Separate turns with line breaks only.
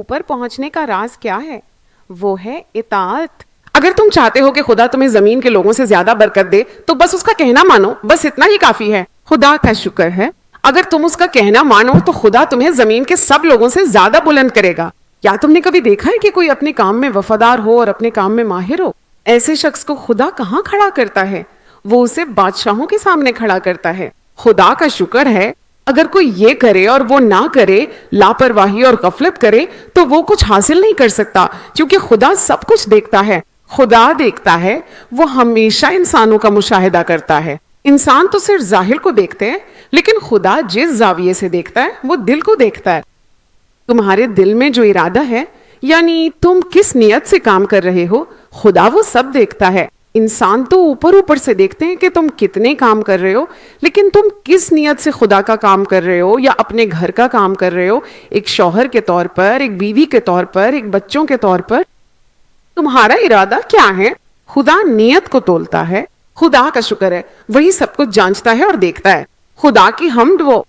اوپر پہنچنے کا راز کیا ہے؟ وہ ہے اطاعت۔ اگر تم چاہتے ہو کہ خدا تمہیں زمین کے لوگوں سے زیادہ برکت دے تو بس اس کا کہنا مانو، بس اتنا ہی کافی ہے۔ خدا کا شکر ہے اگر تم اس کا کہنا مانو تو خدا تمہیں زمین کے سب لوگوں سے زیادہ بلند کرے گا۔ کیا تم نے کبھی دیکھا ہے کہ کوئی اپنے کام میں وفادار ہو اور اپنے کام میں ماہر ہو؟ ایسے شخص کو خدا کہاں کھڑا کرتا ہے؟ وہ اسے بادشاہوں کے سامنے کھڑا کرتا ہے۔ خدا کا شکر ہے اگر کوئی یہ کرے اور وہ نہ کرے، لاپرواہی اور غفلت کرے، تو وہ کچھ حاصل نہیں کر سکتا، کیونکہ خدا سب کچھ دیکھتا ہے۔ خدا دیکھتا ہے، وہ ہمیشہ انسانوں کا مشاہدہ کرتا ہے۔ انسان تو صرف ظاہر کو دیکھتے ہیں، لیکن خدا جس زاویے سے دیکھتا ہے وہ دل کو دیکھتا ہے۔ تمہارے دل میں جو ارادہ ہے، یعنی تم کس نیت سے کام کر رہے ہو، خدا وہ سب دیکھتا ہے۔ انسان تو اوپر اوپر سے دیکھتے ہیں کہ تم کتنے کام کر رہے ہو، لیکن تم کس نیت سے خدا کا کام کر رہے ہو یا اپنے گھر کا کام کر رہے ہو، ایک شوہر کے طور پر، ایک بیوی کے طور پر، ایک بچوں کے طور پر، تمہارا ارادہ کیا ہے؟ خدا نیت کو تولتا ہے۔ خدا کا شکر ہے وہی سب کچھ جانچتا ہے اور دیکھتا ہے۔ خدا کی حمد وہ